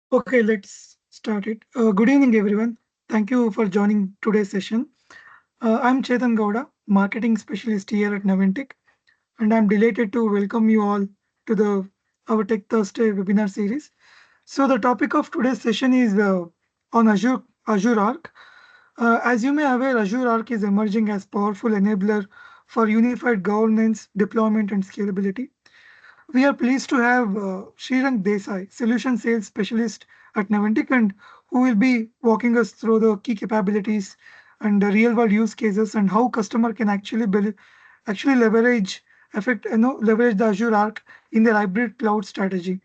Okay, let's start it. Good evening, everyone. Thank you for joining today's session. I'm Chetan Gowda, marketing specialist here at Noventiq, and I'm delighted to welcome you all to the our Tech Thursday webinar series. So, the topic of today's session is on Azure Arc. As you may aware, Azure Arc is emerging as powerful enabler for unified governance, deployment, and scalability. We are pleased to have Srirang Desai, Solution Sales Specialist at Noventiq, and who will be walking us through the key capabilities and the real-world use cases and how customer can actually leverage the Azure Arc in their hybrid cloud strategy.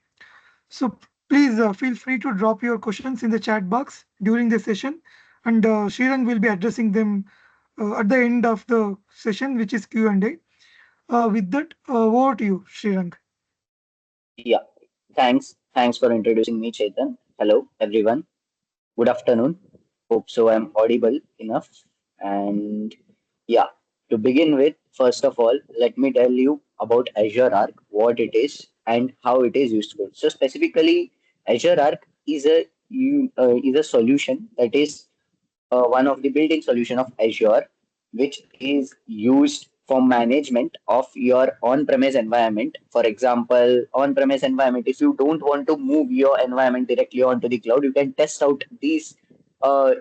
So please feel free to drop your questions in the chat box during the session, and Srirang will be addressing them at the end of the session, which is Q&A. With that, over to you, Srirang. Yeah, thanks for introducing me, Chetan. Hello, everyone. Good afternoon. Hope so I'm audible enough. And yeah, to begin with, first of all, let me tell you about Azure Arc, what it is and how it is useful. So specifically, Azure Arc is a solution that is one of the built-in solution of Azure, which is used for management of your on-premise environment. For example, on-premise environment, if you don't want to move your environment directly onto the cloud, you can test out these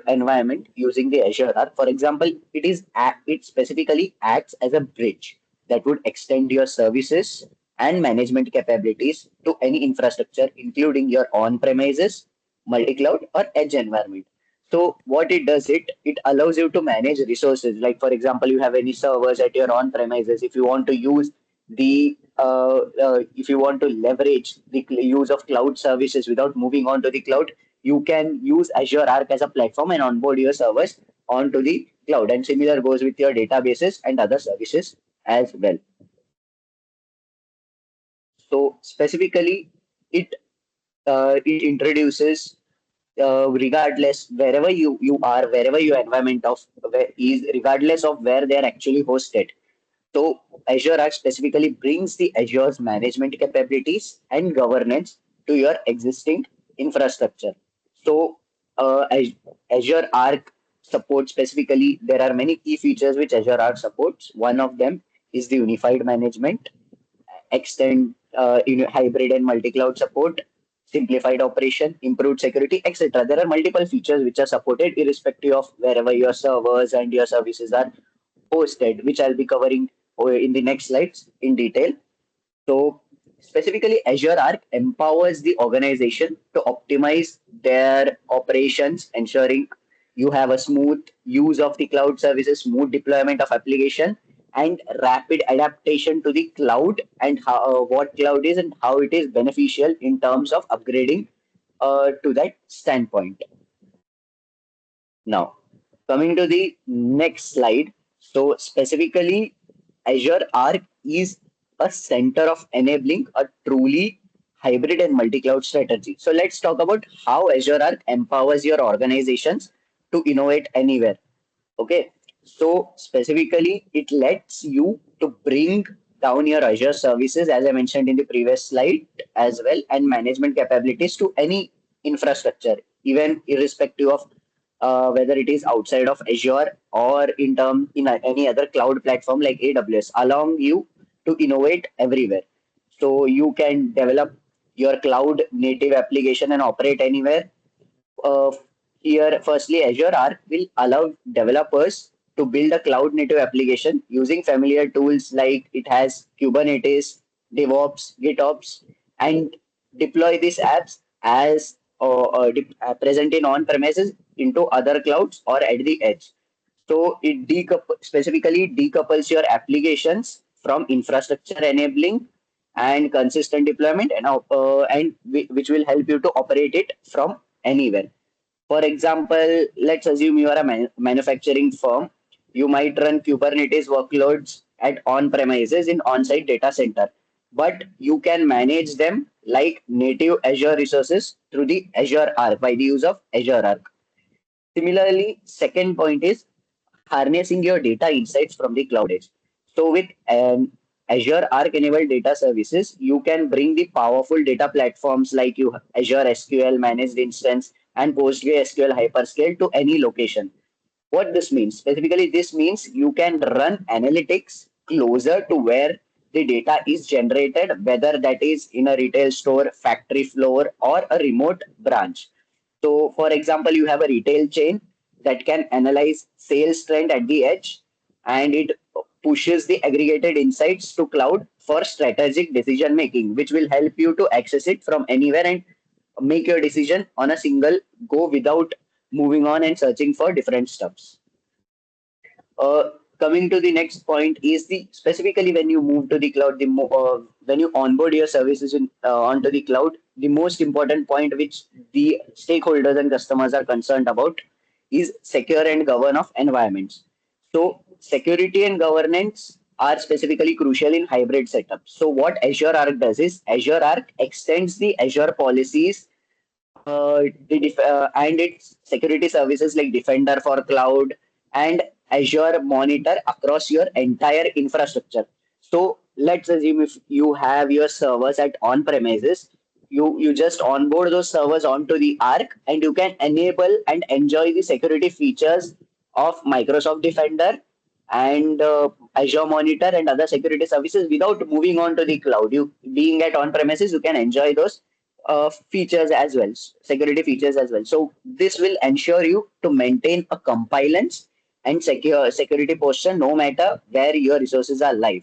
environment using the Azure Arc. For example, it specifically acts as a bridge that would extend your services and management capabilities to any infrastructure, including your on-premises, multi-cloud, or edge environment. So what it does, it allows you to manage resources. Like for example, you have any servers at your on premises. If you want to use if you want to leverage the use of cloud services without moving on to the cloud, you can use Azure Arc as a platform and onboard your servers onto the cloud. And similar goes with your databases and other services as well. So specifically, it introduces regardless wherever you are, wherever your environment of where is, regardless of where they are actually hosted. So Azure Arc specifically brings the Azure's management capabilities and governance to your existing infrastructure. So Azure Arc supports specifically, there are many key features which Azure Arc supports. One of them is the unified management, extend hybrid and multi-cloud support, simplified operation, improved security, etc. There are multiple features which are supported irrespective of wherever your servers and your services are hosted, which I'll be covering in the next slides in detail. So specifically, Azure Arc empowers the organization to optimize their operations, ensuring you have a smooth use of the cloud services, smooth deployment of application, and rapid adaptation to the cloud and how, what cloud is and how it is beneficial in terms of upgrading to that standpoint. Now, coming to the next slide. So specifically, Azure Arc is a center of enabling a truly hybrid and multi-cloud strategy. So let's talk about how Azure Arc empowers your organizations to innovate anywhere. Okay. So specifically, it lets you to bring down your Azure services, as I mentioned in the previous slide as well, and management capabilities to any infrastructure, even irrespective of whether it is outside of Azure or in any other cloud platform like AWS, allowing you to innovate everywhere. So you can develop your cloud native application and operate anywhere. uh, Here, firstly, Azure Arc will allow developers to build a cloud native application using familiar tools like it has Kubernetes, DevOps, GitOps, and deploy these apps as present in on premises into other clouds or at the edge. So it specifically decouples your applications from infrastructure enabling and consistent deployment and which will help you to operate it from anywhere. For example, let's assume you are a manufacturing firm. You might run Kubernetes workloads at on-premises in on-site data center, but you can manage them like native Azure resources through the Azure Arc by the use of Azure Arc. Similarly, second point is harnessing your data insights from the cloud edge. So with Azure Arc enabled data services, you can bring the powerful data platforms like you Azure SQL managed instance and PostgreSQL hyperscale to any location. What this means? Specifically, this means you can run analytics closer to where the data is generated, whether that is in a retail store, factory floor, or a remote branch. So, for example, you have a retail chain that can analyze sales trend at the edge, and it pushes the aggregated insights to cloud for strategic decision making, which will help you to access it from anywhere and make your decision on a single go without moving on and searching for different stuffs. Coming to the next point is the specifically when you move to the cloud, when you onboard your services onto the cloud, the most important point which the stakeholders and customers are concerned about is secure and govern of environments. So security and governance are specifically crucial in hybrid setups. So what Azure Arc does is Azure Arc extends the Azure policies and its security services like Defender for Cloud and Azure Monitor across your entire infrastructure. So let's assume if you have your servers at on premises, you just onboard those servers onto the Arc and you can enable and enjoy the security features of Microsoft Defender and Azure Monitor and other security services without moving on to the cloud. You being at on premises, you can enjoy those features as well, security features as well. So this will ensure you to maintain a compliance and secure security posture no matter where your resources are live.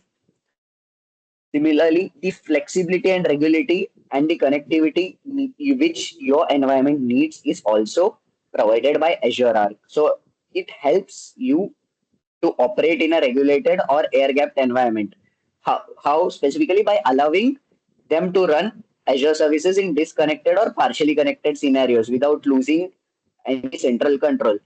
Similarly, the flexibility and regularity and the connectivity which your environment needs is also provided by Azure Arc. So it helps you to operate in a regulated or air-gapped environment. How specifically? By allowing them to run Azure services in disconnected or partially connected scenarios without losing any central control.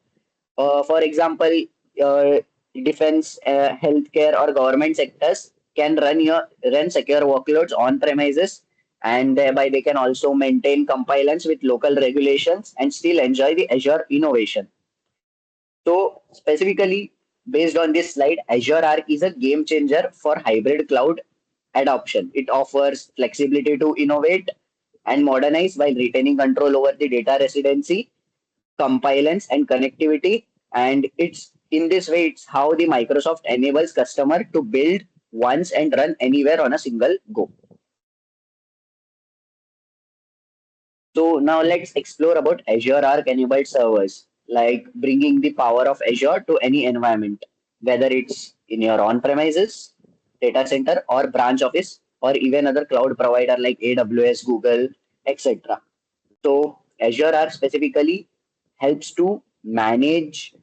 For example, uh, defense, healthcare, or government sectors can run secure workloads on premises, and thereby they can also maintain compliance with local regulations and still enjoy the Azure innovation. So specifically based on this slide, Azure Arc is a game changer for hybrid cloud adoption. It offers flexibility to innovate and modernize while retaining control over the data residency, compliance, and connectivity. And it's in this way, it's how the Microsoft enables customer to build once and run anywhere on a single go. So now let's explore about Azure Arc enabled servers, like bringing the power of Azure to any environment, whether it's in your on-premises, data center, or branch office, or even other cloud provider like AWS, Google, etc. So Azure Arc specifically helps to manage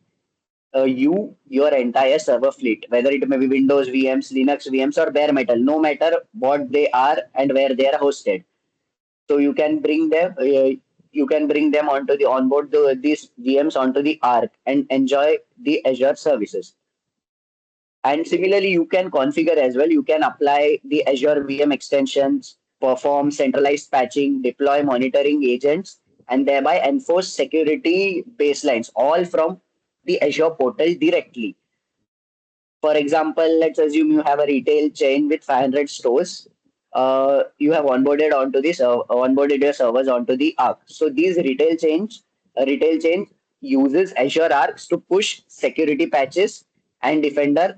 your entire server fleet, whether it may be Windows VMs, Linux VMs, or bare metal, no matter what they are and where they are hosted. So you can bring them onto the onboard these VMs onto the Arc and enjoy the Azure services. And similarly, you can configure as well. You can apply the Azure VM extensions, perform centralized patching, deploy monitoring agents, and thereby enforce security baselines, all from the Azure portal directly. For example, let's assume you have a retail chain with 500 stores. You have onboarded your servers onto the Arc. So these retail chain uses Azure Arcs to push security patches and Defender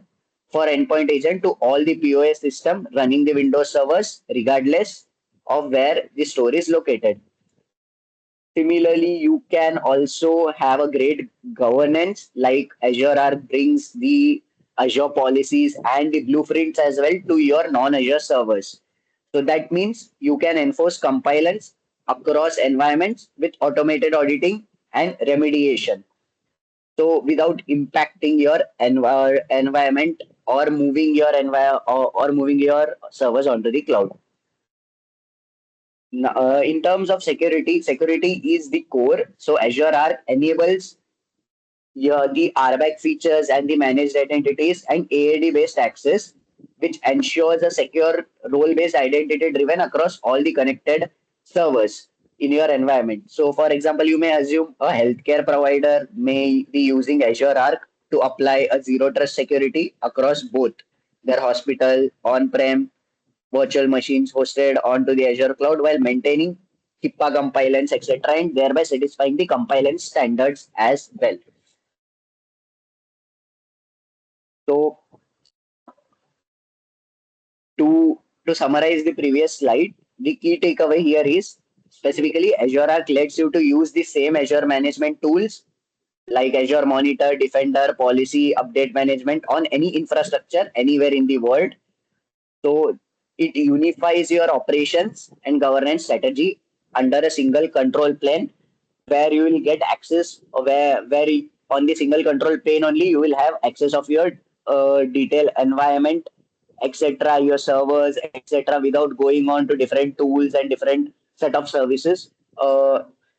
for endpoint agent to all the POS system running the Windows servers, regardless of where the store is located. Similarly, you can also have a great governance like Azure Arc brings the Azure policies and the blueprints as well to your non-Azure servers. So that means you can enforce compliance across environments with automated auditing and remediation. So without impacting your environment or or moving your servers onto the cloud. In terms of security, security is the core. So Azure Arc enables the RBAC features and the managed identities and AAD based access, which ensures a secure role based identity driven across all the connected servers in your environment. So, for example, you may assume a healthcare provider may be using Azure Arc to apply a zero trust security across both. their hospital, on-prem, virtual machines hosted onto the Azure cloud while maintaining HIPAA compliance, etc., and thereby satisfying the compliance standards as well. So to to summarize the previous slide, the key takeaway here is specifically Azure Arc lets you to use the same Azure management tools like Azure Monitor, Defender, Policy, Update Management on any infrastructure anywhere in the world. So it unifies your operations and governance strategy under a single control plane where you will get access on the single control plane only you will have access of your detailed environment, etc., your servers, etc., without going on to different tools and different set of services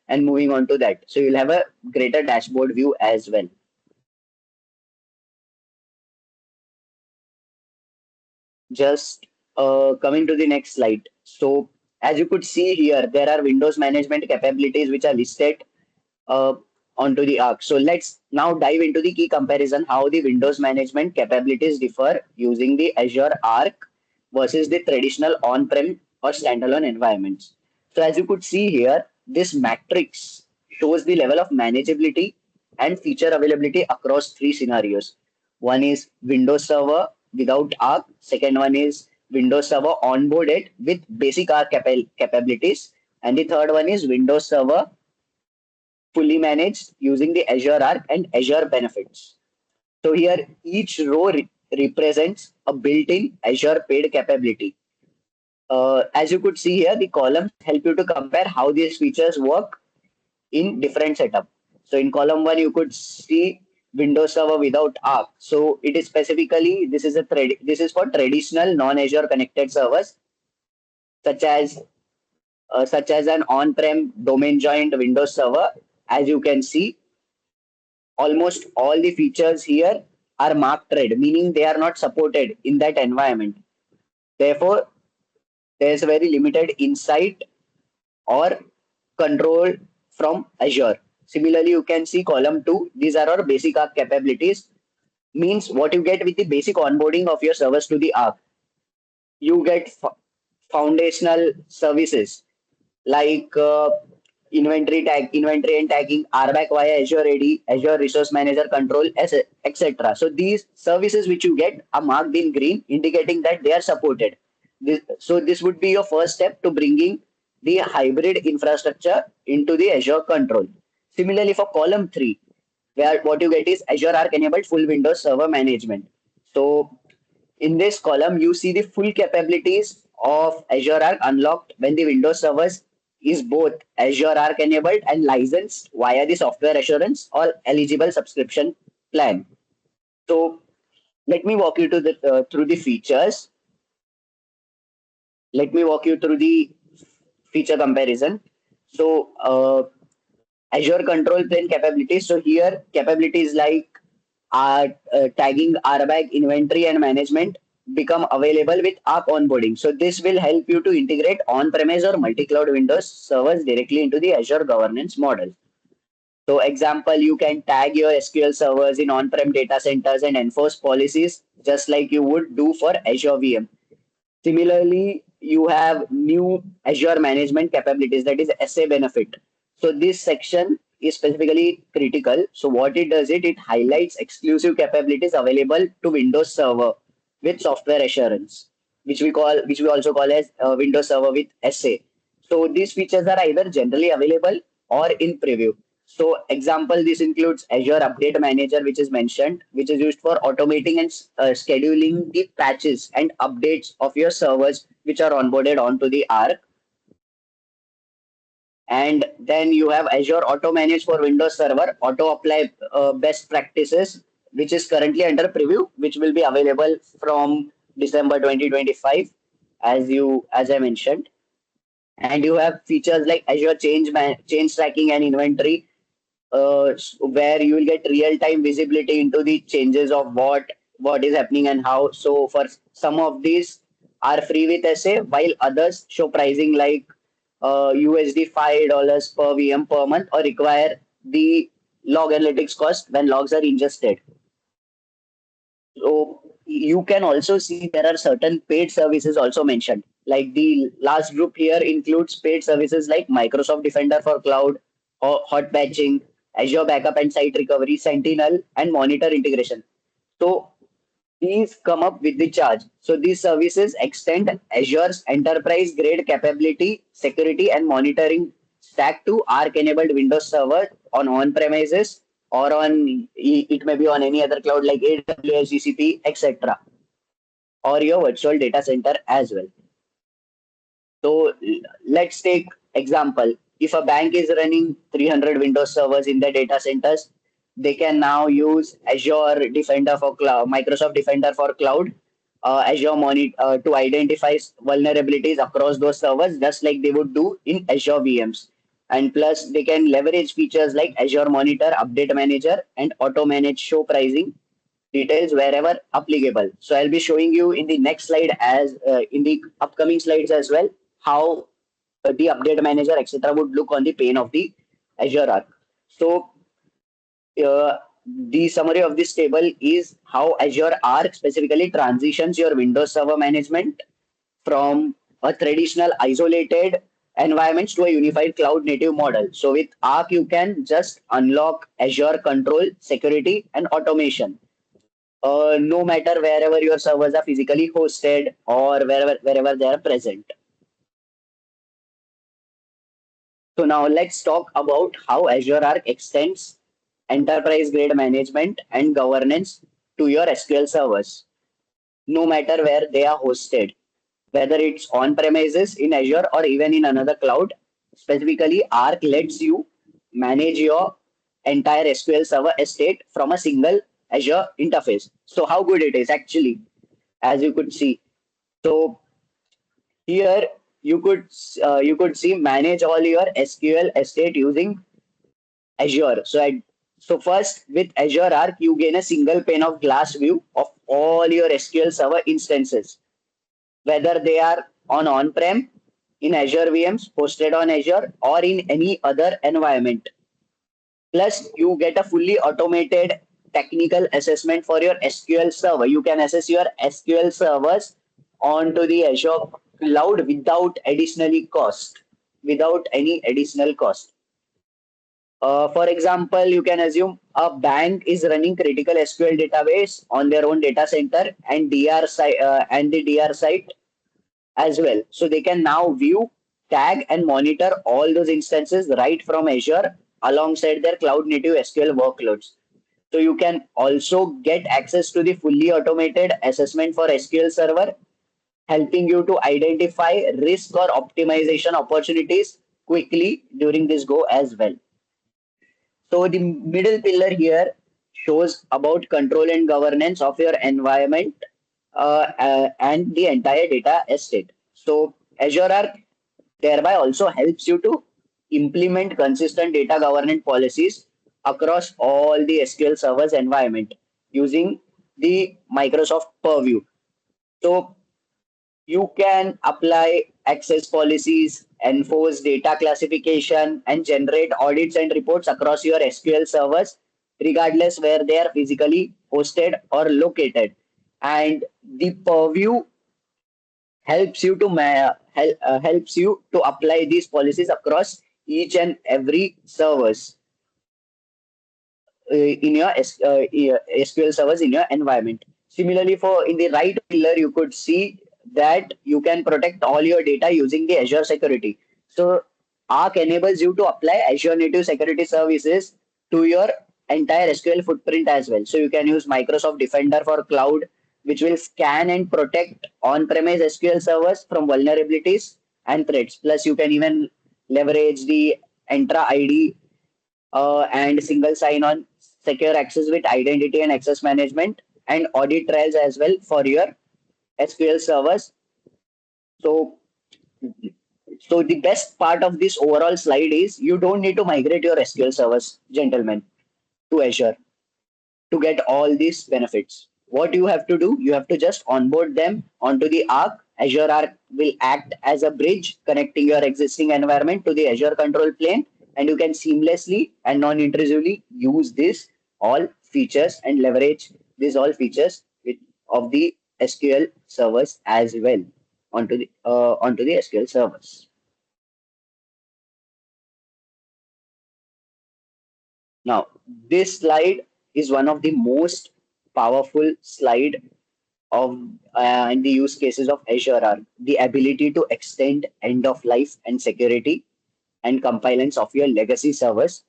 and moving on to that. So you'll have a greater dashboard view as well. Just coming to the next slide. So as you could see here, there are Windows management capabilities which are listed uh, onto the Arc. So let's now dive into the key comparison how the Windows management capabilities differ using the Azure Arc versus the traditional on-prem or standalone environments. So as you could see here, this matrix shows the level of manageability and feature availability across three scenarios. One is Windows Server without Arc. Second one is Windows Server onboarded with basic Arc capabilities. And the third one is Windows Server fully managed using the Azure Arc and Azure benefits. So here each row represents a built-in Azure paid capability. As you could see here, the columns help you to compare how these features work in different setup. So in column one, you could see Windows Server without Arc. So it is specifically this is for traditional non-Azure connected servers such as an on-prem domain joined Windows Server. As you can see, almost all the features here are marked red, meaning they are not supported in that environment. Therefore, there is very limited insight or control from Azure. Similarly, you can see column 2. These are our basic Arc capabilities. Means what you get with the basic onboarding of your servers to the Arc. You get foundational services like inventory and tagging, RBAC via Azure AD, Azure Resource Manager Control, etc. So these services which you get are marked in green, indicating that they are supported. So this would be your first step to bringing the hybrid infrastructure into the Azure control. Similarly, for column 3, where what you get is Azure Arc enabled full Windows server management. So in this column, you see the full capabilities of Azure Arc unlocked when the Windows servers is both Azure Arc enabled and licensed via the software assurance or eligible subscription plan. So let me walk you to the through the features. Let me walk you through the feature comparison. So Azure control plane capabilities. So here capabilities like tagging, RBAC, inventory, and management become available with Arc onboarding. So this will help you to integrate on-premise or multi-cloud Windows servers directly into the Azure governance model. So example, you can tag your SQL servers in on-prem data centers and enforce policies just like you would do for Azure VM. Similarly, you have new Azure management capabilities, that is SA benefit. So this section is specifically critical. So what it does, it highlights exclusive capabilities available to Windows Server with software assurance, which we also call as Windows Server with SA. So these features are either generally available or in preview. So example, this includes Azure Update Manager, which is mentioned, which is used for automating and scheduling the patches and updates of your servers, which are onboarded onto the Arc. And then you have Azure Auto Manage for Windows Server, Auto Apply Best Practices, which is currently under preview, which will be available from December 2025, as I mentioned. And you have features like Azure change tracking and inventory, where you will get real time visibility into the changes of what is happening and how. So for some of these are free with SA, while others show pricing like USD $5 per VM per month or require the log analytics cost when logs are ingested. So you can also see there are certain paid services also mentioned. Like the last group here includes paid services like Microsoft Defender for Cloud, or hot patching, Azure Backup and Site Recovery, Sentinel, and Monitor integration. So these come up with the charge. So these services extend Azure's enterprise grade capability, security, and monitoring stack to Arc enabled Windows Server on premises or it may be on any other cloud like AWS, GCP, etc. or your virtual data center as well. So let's take example. If a bank is running 300 Windows servers in their data centers, they can now use Azure Defender for Cloud, Microsoft Defender for Cloud, Azure Monitor to identify vulnerabilities across those servers, just like they would do in Azure VMs. And plus, they can leverage features like Azure Monitor, Update Manager, and Auto Manage Show Pricing details wherever applicable. So I'll be showing you in the next slide as in the upcoming slides as well how the update manager etc. would look on the pane of the Azure Arc. So uh, the summary of this table is how Azure Arc specifically transitions your Windows Server management from a traditional isolated environments to a unified cloud native model. So with Arc, you can just unlock Azure control, security, and automation no matter wherever your servers are physically hosted or wherever they are present. So now let's talk about how Azure Arc extends enterprise grade management and governance to your SQL servers, no matter where they are hosted, whether it's on premises in Azure or even in another cloud. Specifically, Arc lets you manage your entire SQL server estate from a single Azure interface. So how good it is actually, as you could see. So here you could see manage all your SQL estate using Azure. So first with Azure Arc, you gain a single pane of glass view of all your SQL Server instances, whether they are on-prem, in Azure VMs, hosted on Azure, or in any other environment. Plus, you get a fully automated technical assessment for your SQL server. You can assess your SQL servers onto the Azure cloud without additionally cost, without any additional cost. For example, you can assume a bank is running critical SQL database on their own data center and and the DR site as well. So they can now view, tag, and monitor all those instances right from Azure alongside their cloud native SQL workloads. So you can also get access to the fully automated assessment for SQL Server, helping you to identify risk or optimization opportunities quickly during this go as well. So the middle pillar here shows about control and governance of your environment and the entire data estate. So Azure Arc thereby also helps you to implement consistent data governance policies across all the SQL servers environment using the Microsoft Purview. So you can apply access policies, enforce data classification, and generate audits and reports across your SQL servers, regardless where they are physically hosted or located. And the purview helps you to apply these policies across each and every servers in your SQL servers in your environment. Similarly, for in the right pillar, you could see that you can protect all your data using the Azure security. So Arc enables you to apply Azure native security services to your entire SQL footprint as well. So you can use Microsoft Defender for cloud, which will scan and protect on-premise SQL servers from vulnerabilities and threats. Plus, you can even leverage the Entra ID and single sign-on secure access with identity and access management and audit trails as well for your SQL servers. So, so the best part of this overall slide is you don't need to migrate your SQL servers, gentlemen, to Azure to get all these benefits. What you have to do, you have to just onboard them onto the Arc. Azure Arc will act as a bridge connecting your existing environment to the Azure control plane, and you can seamlessly and non-intrusively use this all features and leverage these all features with of the SQL servers as well onto the SQL servers. Now, this slide is one of the most powerful slide of and the use cases of Azure are the ability to extend end of life and security and compliance of your legacy servers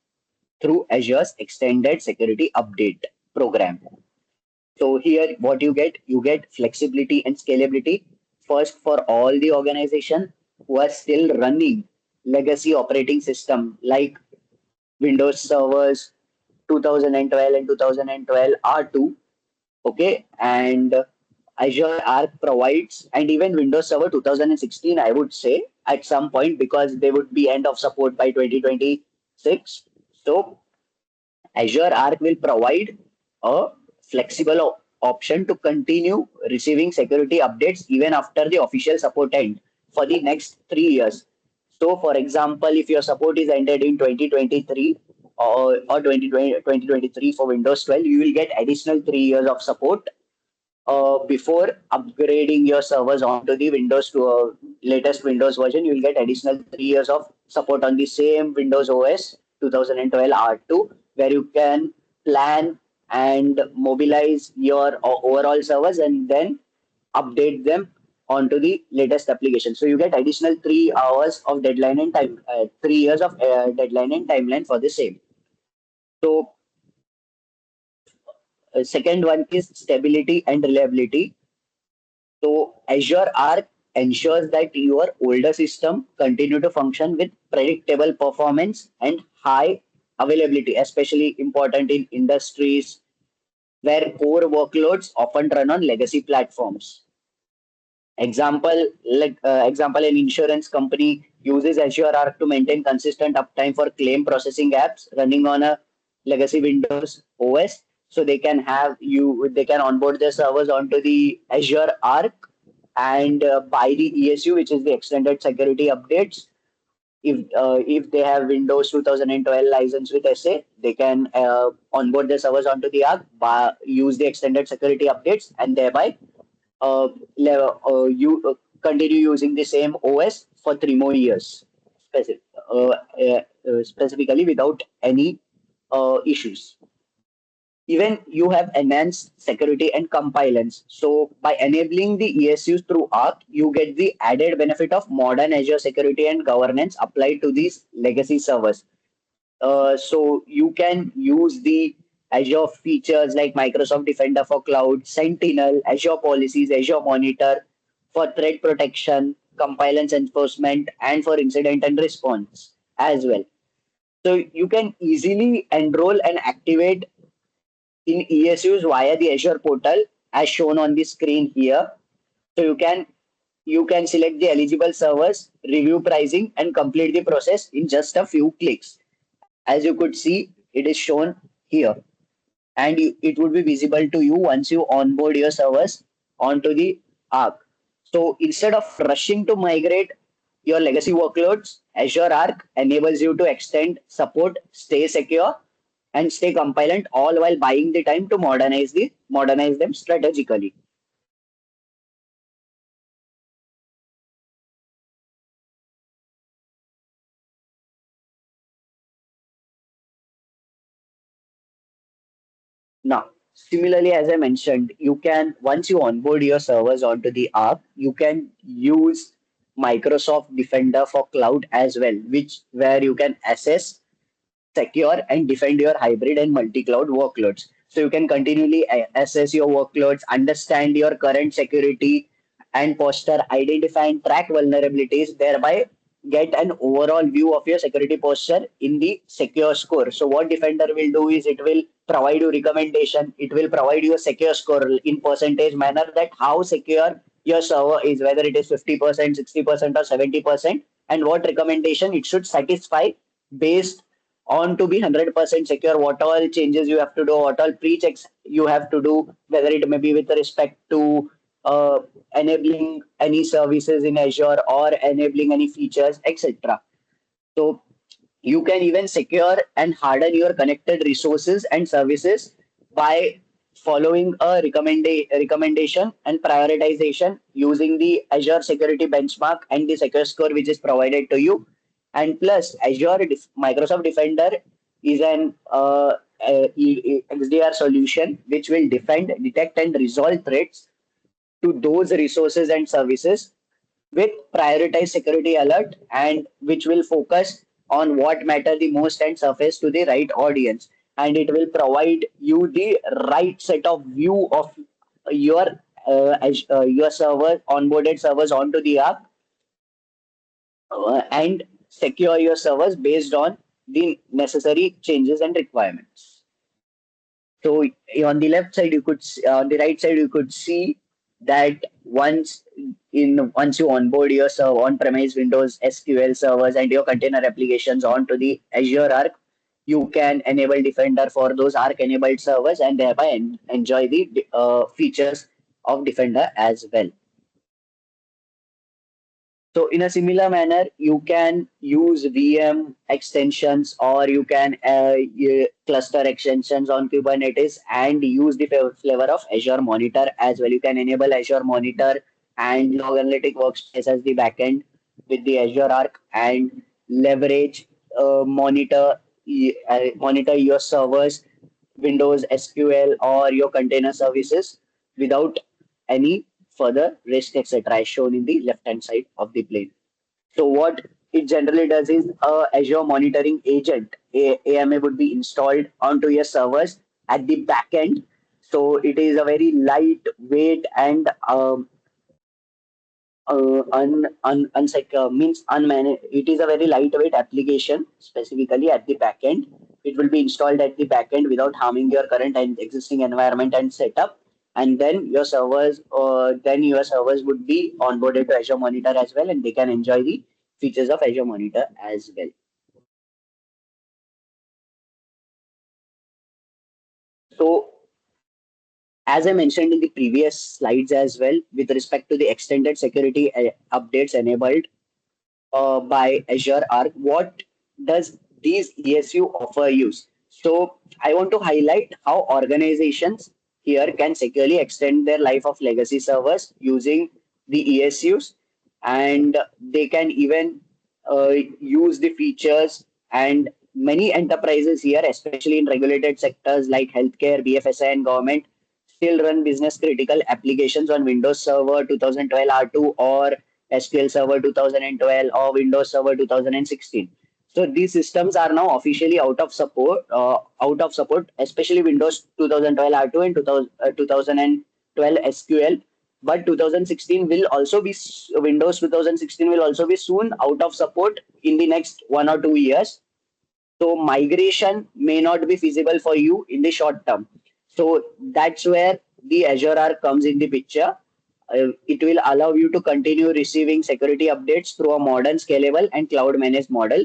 through Azure's extended security update program. So here what you get flexibility and scalability first for all the organization who are still running legacy operating system like Windows servers 2012 and 2012 R2. Okay, and Azure Arc provides, and even Windows Server 2016, I would say, at some point because they would be end of support by 2026. So Azure Arc will provide a flexible option to continue receiving security updates even after the official support end for the next 3 years. So, for example, if your support is ended in 2023 or 2023 for Windows 12, you will get additional 3 years of support before upgrading your servers onto the Windows to latest Windows version. You will get additional 3 years of support on the same Windows OS 2012 R2, where you can plan and mobilize your overall servers and then update them onto the latest application. So you get additional 3 hours of deadline and time, 3 years of deadline and timeline for the same. So second one is stability and reliability. So Azure Arc ensures that your older system continue to function with predictable performance and high availability, especially important in industries where core workloads often run on legacy platforms. Example, an insurance company uses Azure Arc to maintain consistent uptime for claim processing apps running on a legacy Windows OS. So they can onboard their servers onto the Azure Arc and buy the ESU, which is the extended security updates. If they have Windows 2012 license with SA, they can onboard their servers onto the Arc, use the extended security updates, and thereby you continue using the same OS for 3 more years, specific, specifically without any issues. Even you have enhanced security and compliance. So by enabling the ESUs through Arc, you get the added benefit of modern Azure security and governance applied to these legacy servers. So you can use the Azure features like Microsoft Defender for Cloud, Sentinel, Azure Policies, Azure Monitor for threat protection, compliance enforcement, and for incident and response as well. So you can easily enroll and activate in ESUs via the Azure portal as shown on the screen here. So you can select the eligible servers, review pricing, and complete the process in just a few clicks. As you could see, it is shown here, and it would be visible to you once you onboard your servers onto the Arc. So instead of rushing to migrate your legacy workloads, Azure Arc enables you to extend support, stay secure, and stay compliant, all while buying the time to modernize them strategically. Now, similarly, as I mentioned, you can once you onboard your servers onto the Arc, you can use Microsoft Defender for Cloud as well, which where you can assess, secure, and defend your hybrid and multi-cloud workloads. So you can continually assess your workloads, understand your current security and posture, identify and track vulnerabilities, thereby get an overall view of your security posture in the secure score. So what Defender will do is it will provide you recommendation, it will provide you a secure score in percentage manner that how secure your server is, whether it is 50%, 60%, or 70%, and what recommendation it should satisfy based on to be 100% secure, what all changes you have to do, what all pre-checks you have to do, whether it may be with respect to enabling any services in Azure or enabling any features, etc. So you can even secure and harden your connected resources and services by following a recommendation and prioritization using the Azure security benchmark and the secure score which is provided to you. And plus, Microsoft Defender is an XDR solution which will defend, detect, and resolve threats to those resources and services with prioritized security alert, and which will focus on what matter the most and surface to the right audience, and it will provide you the right set of view of your your server onboarded servers onto the app, and secure your servers based on the necessary changes and requirements. So on the left side, on the right side, you could see that once you onboard your on-premise Windows SQL servers and your container applications onto the Azure Arc, you can enable Defender for those Arc-enabled servers and thereby enjoy the features of Defender as well. So in a similar manner, you can use VM extensions, or you can cluster extensions on Kubernetes and use the flavor of Azure Monitor as well. You can enable Azure Monitor and Log Analytic Workspace as the backend with the Azure Arc, and leverage monitor your servers, Windows SQL, or your container services without any further risk, etc., as shown in the left hand side of the plane. So what it generally does is Azure monitoring agent, AMA, would be installed onto your servers at the back end. So it is a very lightweight and means unmanaged. It is a very lightweight application, specifically at the back end. It will be installed at the back end without harming your current and existing environment and setup. And then your servers would be onboarded to Azure Monitor as well, and they can enjoy the features of Azure Monitor as well. So, as I mentioned in the previous slides as well, with respect to the extended security updates enabled by Azure Arc, what does these ESU offer you? So I want to highlight how organizations here can securely extend their life of legacy servers using the ESUs, and they can even use the features. And many enterprises here, especially in regulated sectors like healthcare, BFSI, and government, still run business critical applications on Windows Server 2012 R2 or SQL Server 2012 or Windows Server 2016. So these systems are now officially out of support, especially Windows 2012 R2 and 2012 SQL. But 2016 will also be Windows 2016 will also be soon out of support in the next 1 or 2 years. So migration may not be feasible for you in the short term. So that's where the Azure Arc comes in the picture. It will allow you to continue receiving security updates through a modern, scalable, and cloud managed model.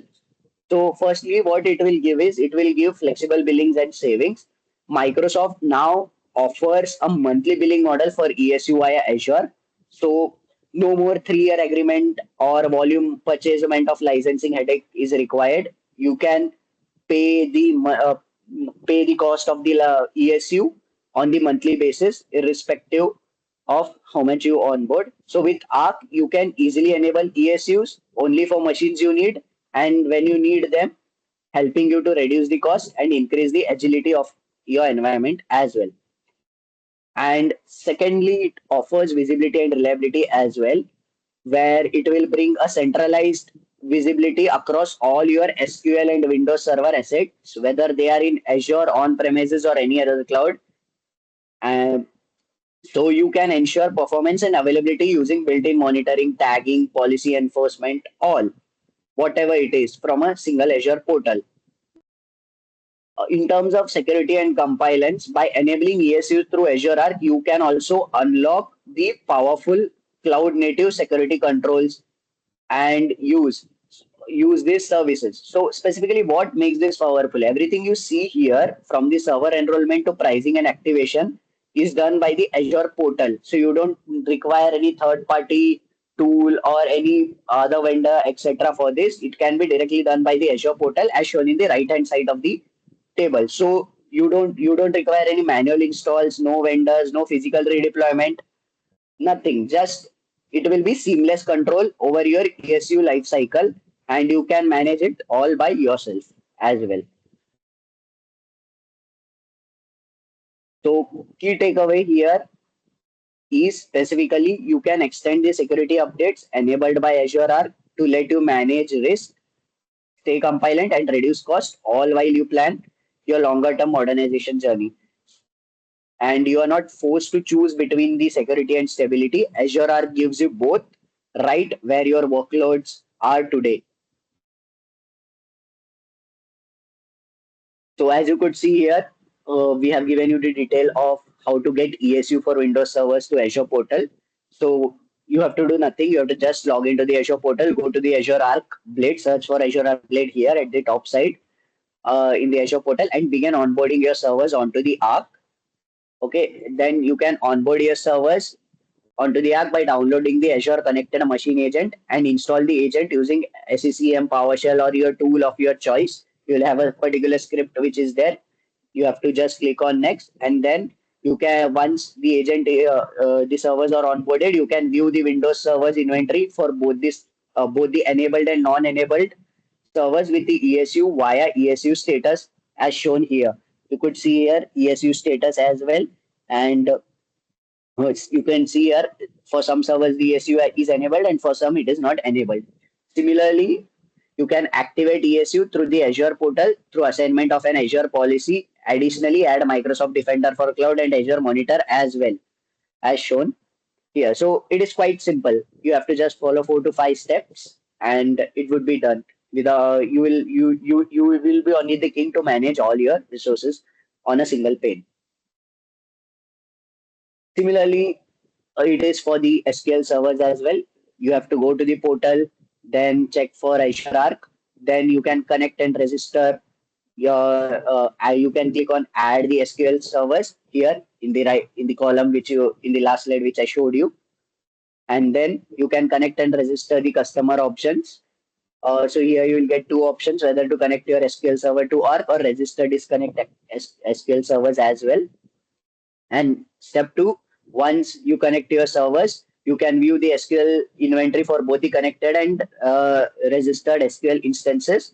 So, firstly, what it will give is it will give flexible billings and savings. Microsoft now offers a monthly billing model for ESU via Azure. So, no more 3-year agreement or volume purchasement of licensing headache is required. You can pay the pay the cost of the ESU on the monthly basis, irrespective of how much you onboard. So with Arc, you can easily enable ESUs only for machines you need and when you need them, helping you to reduce the cost and increase the agility of your environment as well. And secondly, it offers visibility and reliability as well, where it will bring a centralized visibility across all your SQL and Windows Server assets, whether they are in Azure, on premises, or any other cloud. And so you can ensure performance and availability using built-in monitoring, tagging, policy enforcement, all, whatever it is, from a single Azure portal. In terms of security and compliance, by enabling ESU through Azure Arc, you can also unlock the powerful cloud native security controls and use these services. So specifically what makes this powerful? Everything you see here, from the server enrollment to pricing and activation, is done by the Azure portal. So you don't require any third party tool or any other vendor, etc. for this. It can be directly done by the Azure portal as shown in the right hand side of the table. So You don't require any manual installs, no vendors, no physical redeployment, nothing. Just it will be seamless control over your ESU life cycle, and you can manage it all by yourself as well. So key takeaway here is specifically you can extend the security updates enabled by Azure Arc to let you manage risk, stay compliant, and reduce cost, all while you plan your longer term modernization journey. And you are not forced to choose between the security and stability. Azure Arc gives you both right where your workloads are today. So as you could see here, we have given you the detail of how to get ESU for Windows servers to Azure portal. So you have to do nothing. You have to just log into the Azure portal, go to the Azure Arc Blade, search for Azure Arc Blade here at the top side in the Azure portal, and begin onboarding your servers onto the Arc. Okay, then you can onboard your servers onto the Arc by downloading the Azure Connected Machine agent and install the agent using SCCM, PowerShell, or your tool of your choice. You'll have a particular script which is there. You have to just click on next, and then you can, once the agent the servers are onboarded, you can view the Windows servers inventory for both the enabled and non-enabled servers with the ESU via ESU status as shown here. You could see here ESU status as well, and you can see here for some servers the ESU is enabled and for some it is not enabled. Similarly, you can activate ESU through the Azure portal through assignment of an Azure policy. Additionally, add Microsoft Defender for Cloud and Azure Monitor as well, as shown here. So it is quite simple. You have to just follow 4 to 5 steps, and it would be done. With you will be only the king to manage all your resources on a single pane. Similarly, it is for the SQL servers as well. You have to go to the portal, then check for Azure Arc, then you can connect and register your. You can click on add the SQL servers here in the right in the column which you in the last slide which I showed you, and then you can connect and register the customer options. So here you will get two options whether to connect your SQL server to Arc or register disconnect SQL servers as well. And step two, once you connect your servers, you can view the SQL inventory for both the connected and registered SQL instances.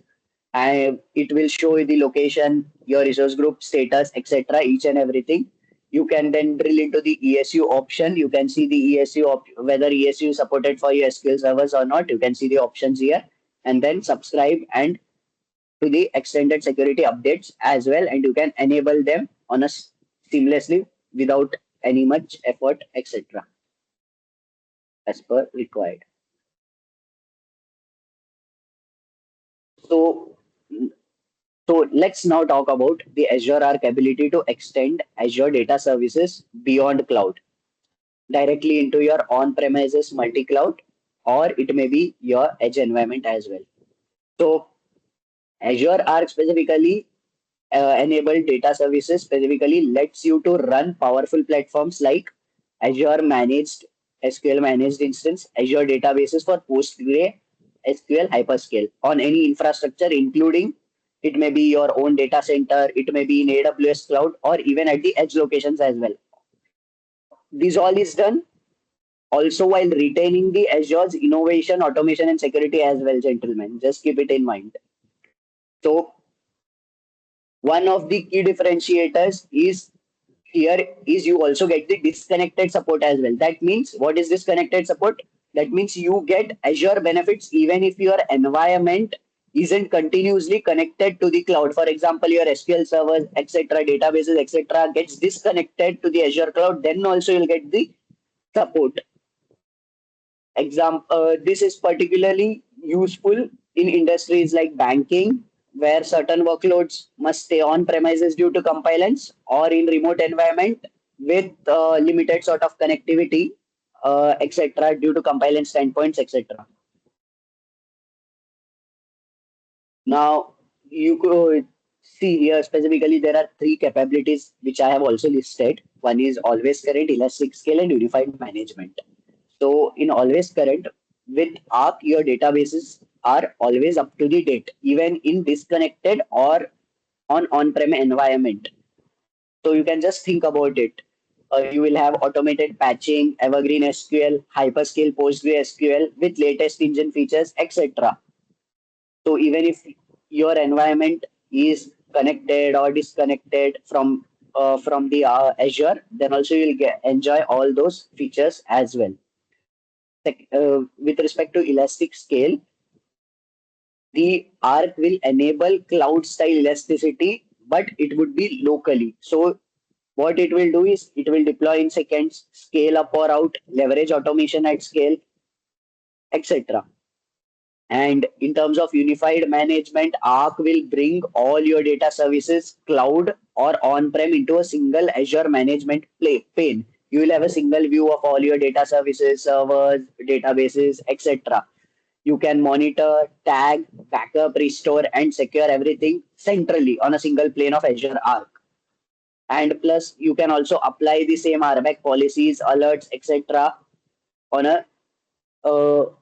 And it will show you the location, your resource group status, etc. Each and everything. You can then drill into the ESU option. You can see the whether ESU is supported for your SQL servers or not. You can see the options here, and then subscribe and to the extended security updates as well, and you can enable them on a seamlessly without any much effort, etc. as per required. So, so let's now talk about the Azure Arc ability to extend Azure data services beyond cloud directly into your on-premises multi-cloud, or it may be your edge environment as well. So Azure Arc specifically enabled data services specifically lets you to run powerful platforms like Azure managed SQL managed instance, Azure databases for PostgreSQL hyperscale on any infrastructure, including it may be your own data center, it may be in AWS cloud, or even at the edge locations as well. This all is done also while retaining the Azure's innovation, automation, and security as well, gentlemen. Just keep it in mind. So one of the key differentiators is here is you also get the disconnected support as well. That means what is disconnected support? That means you get Azure benefits even if your environment isn't continuously connected to the cloud. For example, your SQL servers, etc., databases, etc., gets disconnected to the Azure cloud. Then also you'll get the support. This is particularly useful in industries like banking, where certain workloads must stay on premises due to compliance, or in remote environment with limited sort of connectivity, etc., due to compliance standpoints, etc. Now, you could see here specifically there are three capabilities which I have also listed. One is always current, elastic scale, and unified management. So in always current, with Arc, your databases are always up to the date, even in disconnected or on on-prem environment. So you can just think about it. You will have automated patching, evergreen SQL, hyperscale PostgreSQL with latest engine features, etc. So even if your environment is connected or disconnected from the Azure, then also you'll enjoy all those features as well. With respect to elastic scale, the Arc will enable cloud style elasticity, but it would be locally. So what it will do is it will deploy in seconds, scale up or out, leverage automation at scale, etc. And in terms of unified management, Arc will bring all your data services, cloud or on-prem, into a single Azure management pane. You will have a single view of all your data services, servers, databases, etc. You can monitor, tag, backup, restore, and secure everything centrally on a single plane of Azure Arc. And plus, you can also apply the same RBAC policies, alerts, etc. on a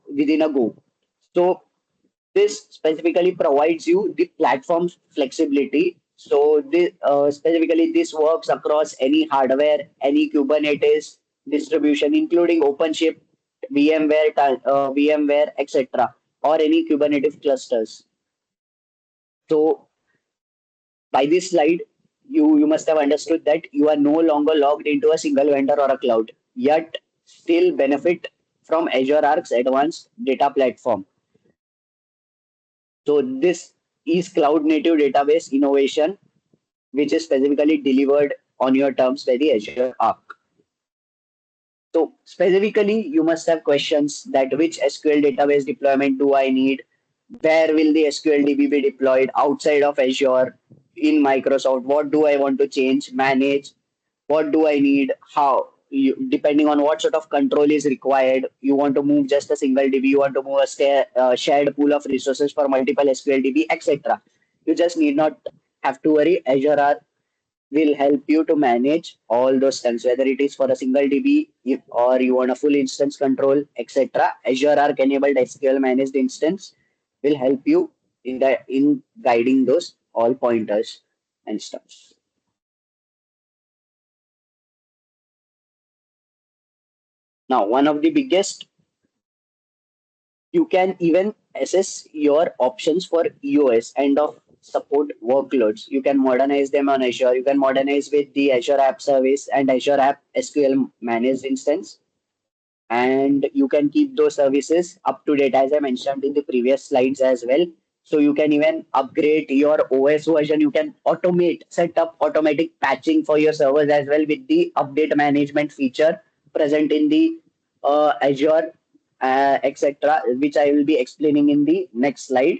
within a go. So this specifically provides you the platform's flexibility. So specifically this works across any hardware, any Kubernetes distribution, including OpenShift, VMware, etc., or any Kubernetes clusters. So by this slide, you must have understood that you are no longer logged into a single vendor or a cloud, yet still benefit from Azure Arc's advanced data platform. So this is cloud native database innovation, which is specifically delivered on your terms by the Azure Arc. So specifically, you must have questions that which SQL database deployment do I need? Where will the SQL DB be deployed outside of Azure in Microsoft? What do I want to change, manage? What do I need? How? Depending on what sort of control is required, you want to move just a single DB, you want to move a shared pool of resources for multiple SQL DB, etc. You just need not have to worry. Azure will help you to manage all those things, whether it is for a single DB or you want a full instance control, etc. Azure Arc enabled SQL managed instance will help you in guiding those all pointers and stuff. Now, one of the biggest, you can even assess your options for EOS, end of support workloads. You can modernize them on Azure. You can modernize with the Azure App Service and Azure App SQL managed instance, and you can keep those services up to date, as I mentioned in the previous slides as well. So you can even upgrade your OS version. You can set up automatic patching for your servers as well with the update management feature present in the Azure, etc., which I will be explaining in the next slide.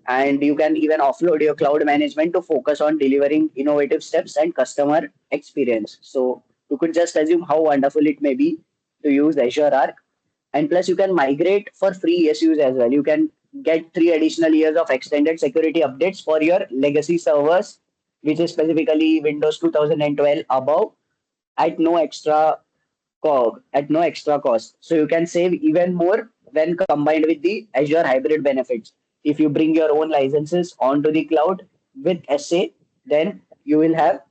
And you can even offload your cloud management to focus on delivering innovative steps and customer experience. So you could just assume how wonderful it may be to use Azure Arc. And plus, you can migrate for free ESUs as well. You can get 3 additional years of extended security updates for your legacy servers, which is specifically Windows 2012 above, at no extra cost. So you can save even more when combined with the Azure hybrid benefits. If you bring your own licenses onto the cloud with SA, then you will have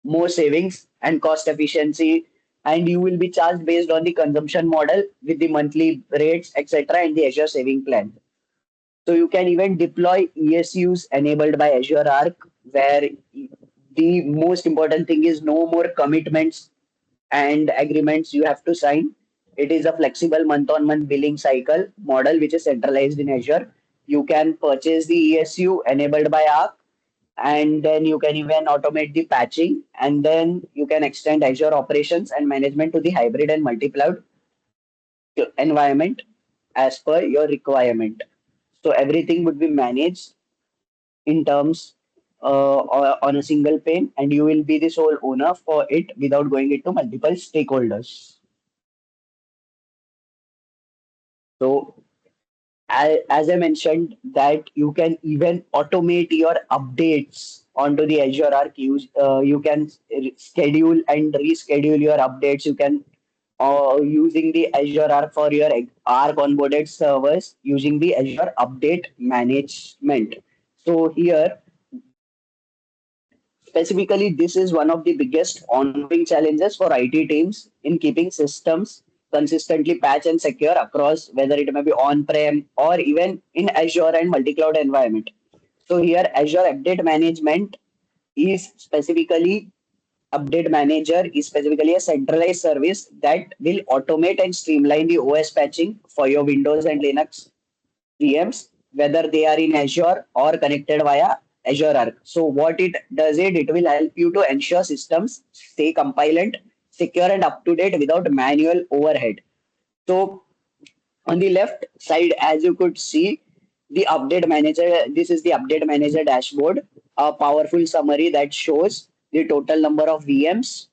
more savings and cost efficiency, and you will be charged based on the consumption model with the monthly rates, etc., and the Azure saving plan. So you can even deploy ESUs enabled by Azure Arc, where the most important thing is no more commitments and agreements you have to sign. It is a flexible month-on-month billing cycle model which is centralized in Azure. You can purchase the ESU enabled by Arc, and then you can even automate the patching, and then you can extend Azure operations and management to the hybrid and multi-cloud environment as per your requirement. So everything would be managed in terms on a single pane, and you will be the sole owner for it without going into multiple stakeholders. So as I mentioned, that you can even automate your updates onto the Azure Arc. You can schedule and reschedule your updates. You can using the Azure Arc for your Arc onboarded servers using the Azure Update Management. So here Specifically, this is one of the biggest ongoing challenges for IT teams in keeping systems consistently patched and secure across whether it may be on-prem or even in Azure and multi-cloud environment. So here Azure Update Management is specifically Update Manager is specifically a centralized service that will automate and streamline the OS patching for your Windows and Linux VMs, whether they are in Azure or connected via Azure Arc. So what it does it will help you to ensure systems stay compliant, secure and up to date without manual overhead. So on the left side, as you could see, the update manager, this is the update manager dashboard, a powerful summary that shows the total number of VMs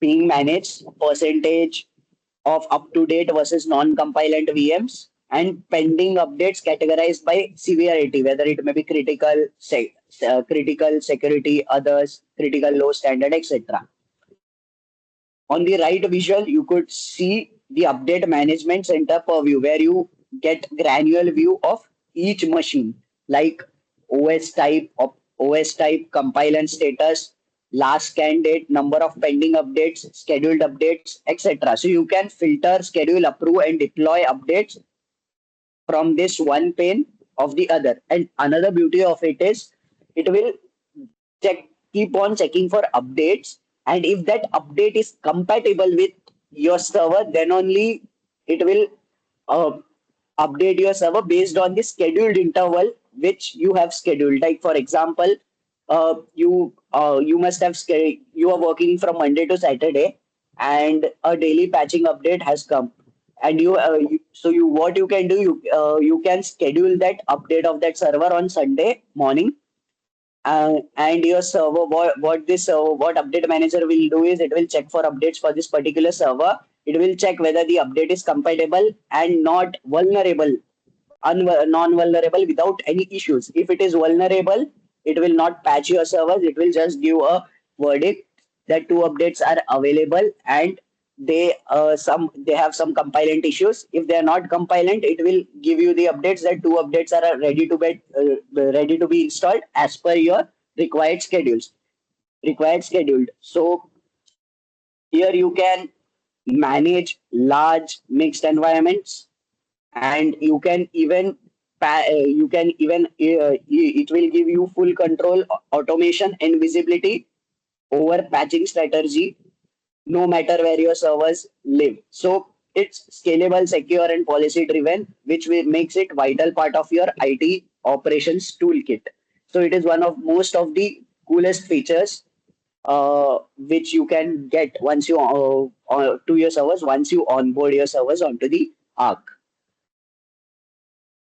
being managed, percentage of up-to-date versus non-compliant VMs, and pending updates categorized by severity, whether it may be critical security, others, critical low standard, etc. On the right visual, you could see the update management center purview where you get granular view of each machine like OS type, compliance status, last scan date, number of pending updates, scheduled updates, etc. So you can filter, schedule, approve, and deploy updates from this one pane of the other. And another beauty of it is it will check keep on checking for updates, and if that update is compatible with your server, then only it will uh, update your server based on the scheduled interval which you have scheduled. Like for example, you must have you are working from Monday to Saturday, and a daily patching update has come, and you what you can do, you can schedule that update of that server on Sunday morning, and your server, what update manager will do is it will check for updates for this particular server. It will check whether the update is compatible and not vulnerable, non-vulnerable without any issues. If it is vulnerable, it will not patch your servers. It will just give a verdict that two updates are available and they have some compliant issues. If they are not compliant, it will give you the updates that two updates are ready to be installed as per your required schedules. Required scheduled. So here you can manage large mixed environments, and you can even it will give you full control, automation and visibility over patching strategy no matter where your servers live. So it's scalable, secure, and policy driven, which makes it vital part of your IT operations toolkit. So it is one of most of the coolest features which you can get once you to your servers once you onboard your servers onto the Arc.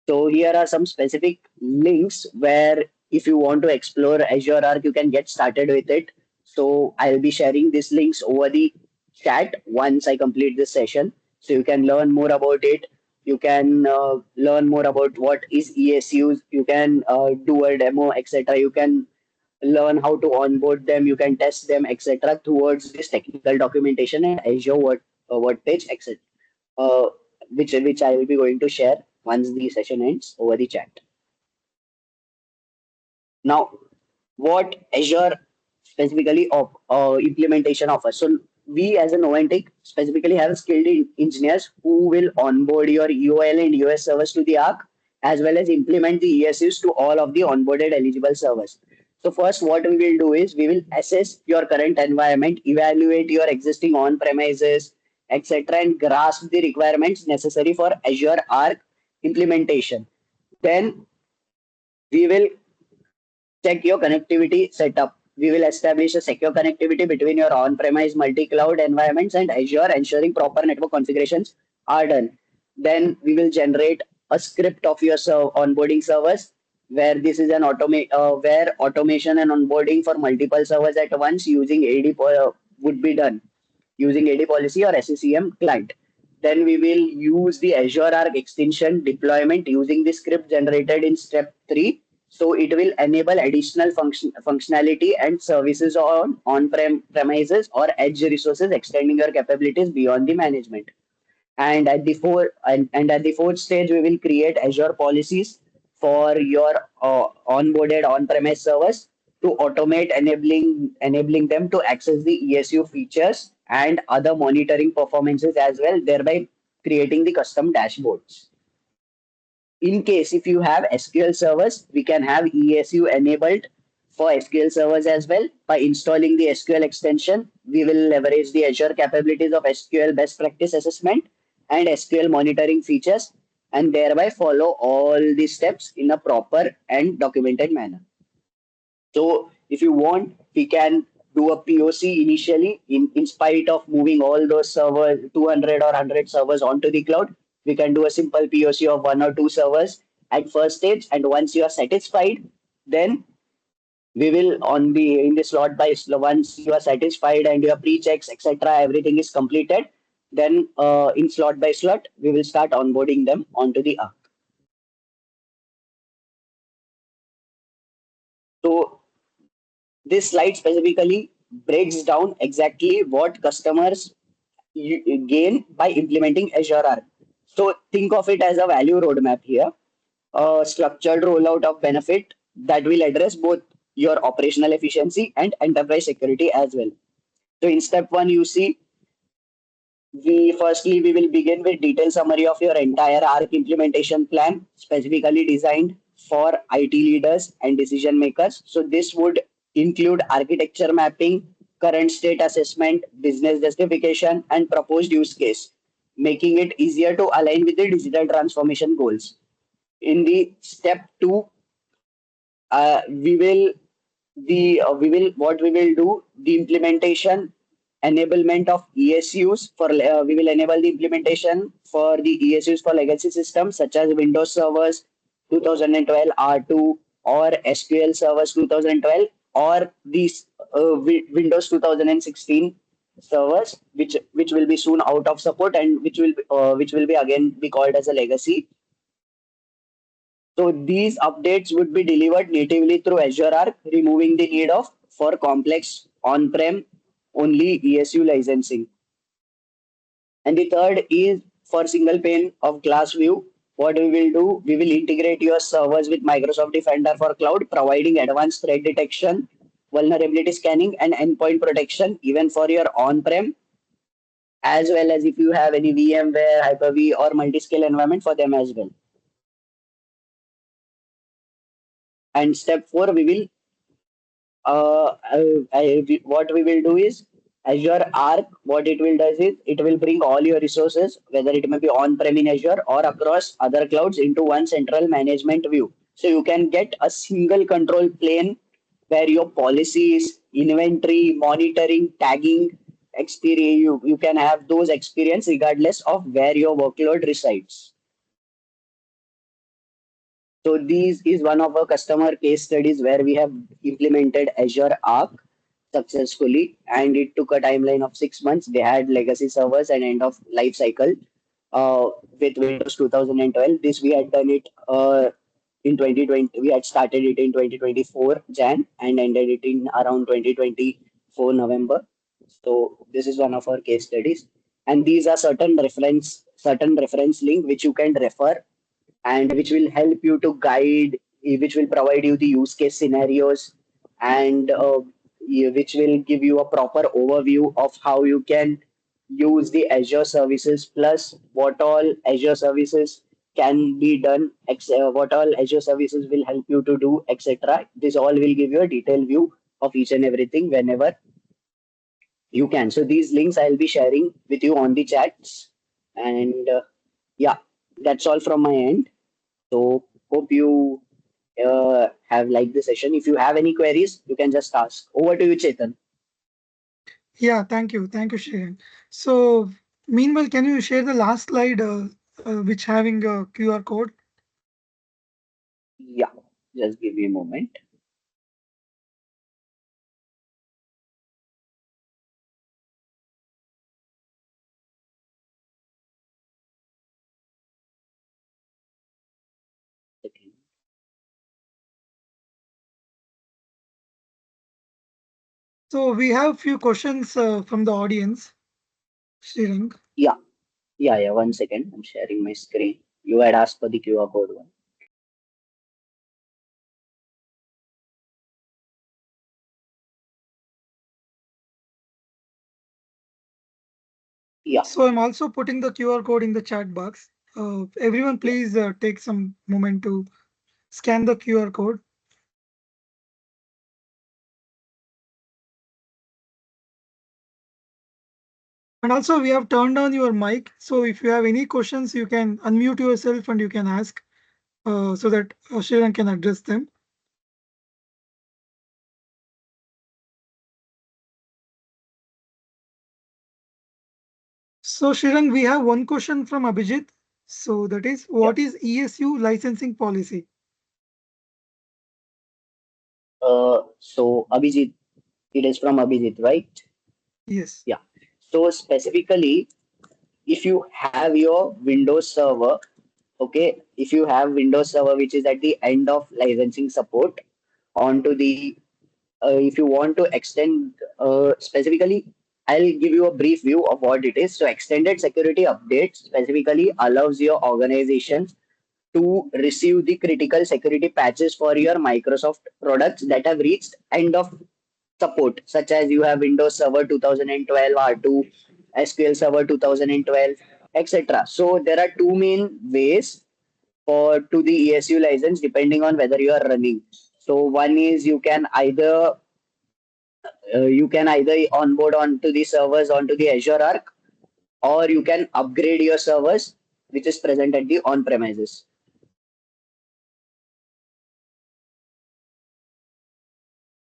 So here are some specific links where if you want to explore Azure Arc, you can get started with it. So I'll be sharing these links over the chat once I complete this session. So you can learn more about it. You can learn more about what is ESUs. You can do a demo, etc. You can learn how to onboard them. You can test them, etc. Towards this technical documentation and Azure word page, etc. Uh, which I will be going to share once the session ends over the chat. Now, what Azure specifically implementation offers. So we as a Noventiq specifically have skilled engineers who will onboard your UOL and US servers to the Arc, as well as implement the ESUs to all of the onboarded eligible servers. So first, what we will do is we will assess your current environment, evaluate your existing on-premises, etc., and grasp the requirements necessary for Azure Arc implementation. Then we will check your connectivity setup. We will establish a secure connectivity between your on-premise multi-cloud environments and Azure, ensuring proper network configurations are done. Then we will generate a script of your onboarding servers, where this is an where automation and onboarding for multiple servers at once using would be done using AD policy or SCCM client. Then we will use the Azure Arc extension deployment using the script generated in step 3. So it will enable additional functionality and services on premises or edge resources, extending your capabilities beyond the management. And at the fourth stage, we will create Azure policies for your onboarded on-premise servers. to automate enabling them to access the ESU features and other monitoring performances as well, thereby creating the custom dashboards. In case if you have SQL servers, we can have ESU enabled for SQL servers as well. By installing the SQL extension, we will leverage the Azure capabilities of SQL best practice assessment and SQL monitoring features and thereby follow all these steps in a proper and documented manner. So if you want, we can do a POC initially in spite of moving all those servers, 200 or 100 servers onto the cloud. We can do a simple POC of one or two servers at first stage. And once you are satisfied, then we will on the in the slot by once you are satisfied and your pre-checks, etc., everything is completed, then in slot by slot, we will start onboarding them onto the Arc. So this slide specifically breaks down exactly what customers gain by implementing Azure Arc. So think of it as a value roadmap here, a structured rollout of benefit that will address both your operational efficiency and enterprise security as well. So in step one, you see we will begin with detailed summary of your entire Arc implementation plan, specifically designed for IT leaders and decision makers. So this would include architecture mapping, current state assessment, business justification, and proposed use case, making it easier to align with the digital transformation goals. In the step two, we will we will what we will do the implementation enablement of ESUs for we will enable the implementation for the ESUs for legacy systems such as Windows servers 2012 R2 or SQL servers 2012 or these Windows 2016 servers which will be soon out of support and which will be again be called as a legacy. So these updates would be delivered natively through Azure Arc, removing the need of for complex on-prem only ESU licensing. And the third is for single pane of glass view. What we will do, we will integrate your servers with Microsoft Defender for cloud, providing advanced threat detection, vulnerability scanning, and endpoint protection, even for your on-prem, as well as if you have any VMware, Hyper-V, or multi-scale environment for them as well. And step four, we will what we will do is Azure Arc, what it will does is it will bring all your resources, whether it may be on-prem in Azure or across other clouds into one central management view. So you can get a single control plane where your policies, inventory, monitoring, tagging, experience, you can have those experience regardless of where your workload resides. So this is one of our customer case studies where we have implemented Azure Arc successfully, and it took a timeline of 6 months. They had legacy servers and end of life cycle with Windows 2012. This we had done it in 2020. We had started it in 2024 Jan and ended it in around 2024 November. So this is one of our case studies, and these are certain reference link which you can refer and which will help you to guide, which will provide you the use case scenarios and which will give you a proper overview of how you can use the Azure services plus what all Azure services can be done, what all Azure services will help you to do, etc. This all will give you a detailed view of each and everything whenever you can. So these links I'll be sharing with you on the chats. And yeah, that's all from my end. So hope you have liked the session. If you have any queries, you can just ask. Over to you, Chetan. Yeah, thank you, Sharon. So, meanwhile, can you share the last slide, which having a QR code? Yeah, just give me a moment. Okay. So, we have few questions from the audience, Sharon. Yeah, yeah. 1 second. I'm sharing my screen. You had asked for the QR code one. Yeah, So I'm also putting the QR code in the chat box. Everyone, yeah. please take some moment to scan the QR code. And also, we have turned on your mic. So if you have any questions, you can unmute yourself and you can ask so that Shiran can address them. So Shiran, we have one question from Abhijit. So that is, Yeah. what is ESU licensing policy? So Abhijit, it is from Abhijit, right? Yes. Yeah. So specifically, if you have your Windows server, okay, if you have Windows server which is at the end of licensing support onto the, if you want to extend, specifically, I'll give you a brief view of what it is. So extended security updates specifically allows your organizations to receive the critical security patches for your Microsoft products that have reached end of support, such as you have Windows Server 2012 R2, SQL Server 2012, etc. So there are two main ways for to the ESU license depending on whether you are running. So one is you can either onboard onto the servers onto the Azure Arc, or you can upgrade your servers which is present at the on premises.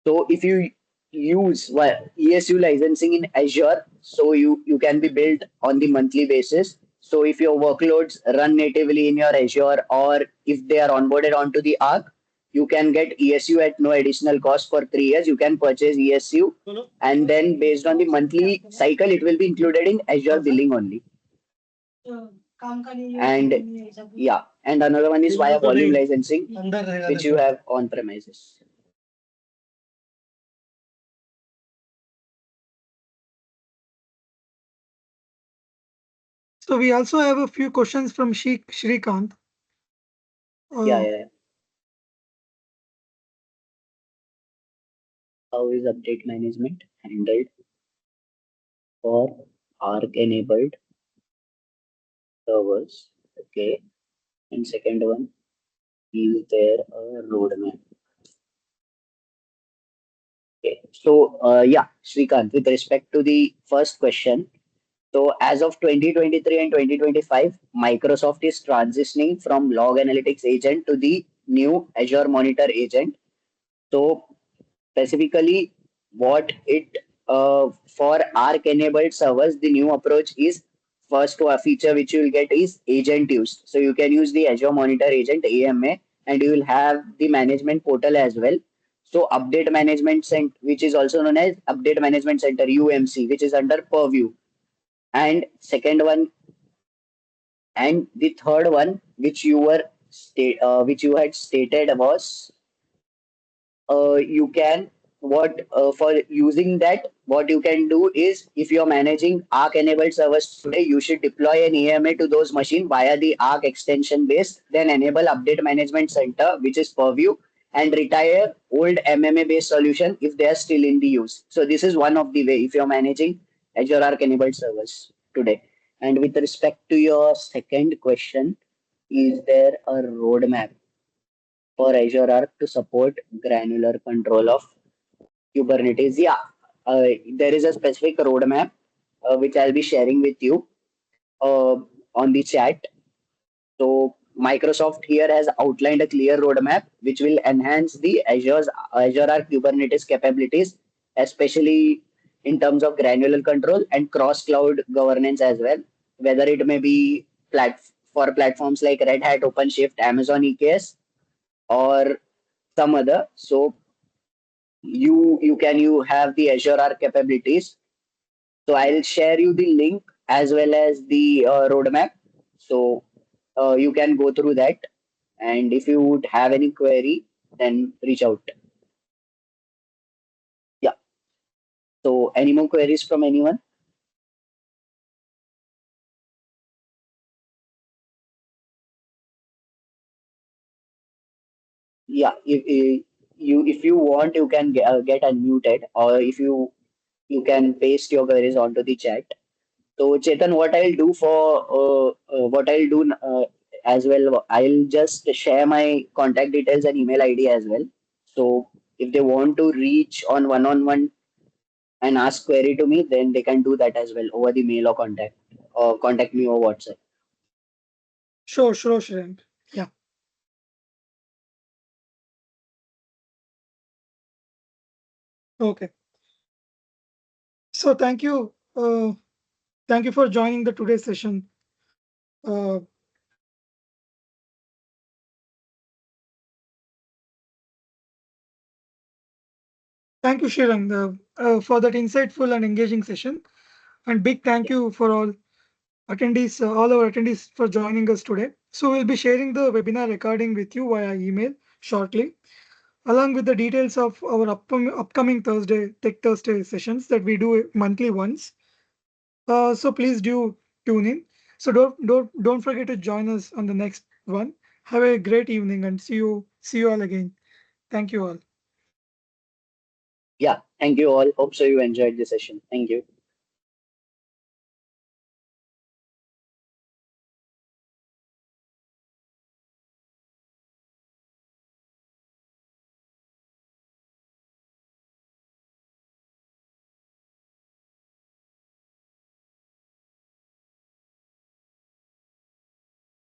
So if you use ESU licensing in Azure, so you can be billed on the monthly basis. So if your workloads run natively in your Azure, or if they are onboarded onto the Arc, you can get ESU at no additional cost for 3 years. You can purchase ESU, and then based on the monthly cycle, it will be included in Azure billing only. And yeah, and another one is via volume licensing, which you have on premises. So we also have a few questions from Shrikant. Yeah, Uh, yeah, yeah. How is update management handled for Arc enabled servers? Okay. And second one, is there a roadmap? Okay. So, yeah, Srikant, with respect to the first question, so as of 2023 and 2025, Microsoft is transitioning from log analytics agent to the new Azure Monitor agent. So specifically, what it for Arc enabled servers, the new approach is first feature which you will get is agent used. So you can use the Azure Monitor agent AMA, and you will have the management portal as well. So update management center, which is also known as update management center UMC, which is under purview. And second one, and the third one, which you had stated was you can what for using that, what you can do is, if you're managing Arc enabled servers today, you should deploy an EMA to those machines via the Arc extension based, then enable update management center, which is purview, and retire old MMA based solution if they are still in the use. So this is one of the way if you're managing Azure Arc enabled servers today. And with respect to your second question, is there a roadmap for Azure Arc to support granular control of Kubernetes? Yeah, there is a specific roadmap which I'll be sharing with you uh, on the chat. So Microsoft here has outlined a clear roadmap which will enhance the Azure Arc Kubernetes capabilities, especially in terms of granular control and cross cloud governance as well. Whether it may be for platforms like Red Hat, OpenShift, Amazon EKS, or some other. So you have the Azure Arc capabilities. So I'll share you the link as well as the roadmap. So you can go through that. And if you would have any query, then reach out. Yeah. So any more queries from anyone? Yeah. If you want, you can get unmuted, or if you can paste your queries onto the chat. So Chetan, what I'll do as well, I'll just share my contact details and email ID as well. So if they want to reach on one-on-one and ask query to me, then they can do that as well over the mail or contact me over WhatsApp. Sure, Shreyank. Yeah. Okay. So thank you for joining the today's session. Uh, Thank you, Shreyank, for that insightful and engaging session. And big thank Yeah, you for all our attendees for joining us today. So we'll be sharing the webinar recording with you via email shortly, along with the details of our upcoming Tech Thursday sessions that we do monthly once. So please do tune in. So don't forget to join us on the next one. Have a great evening and see you all again. Thank you all. yeah. Thank you all. Hope so you enjoyed the session. Thank you.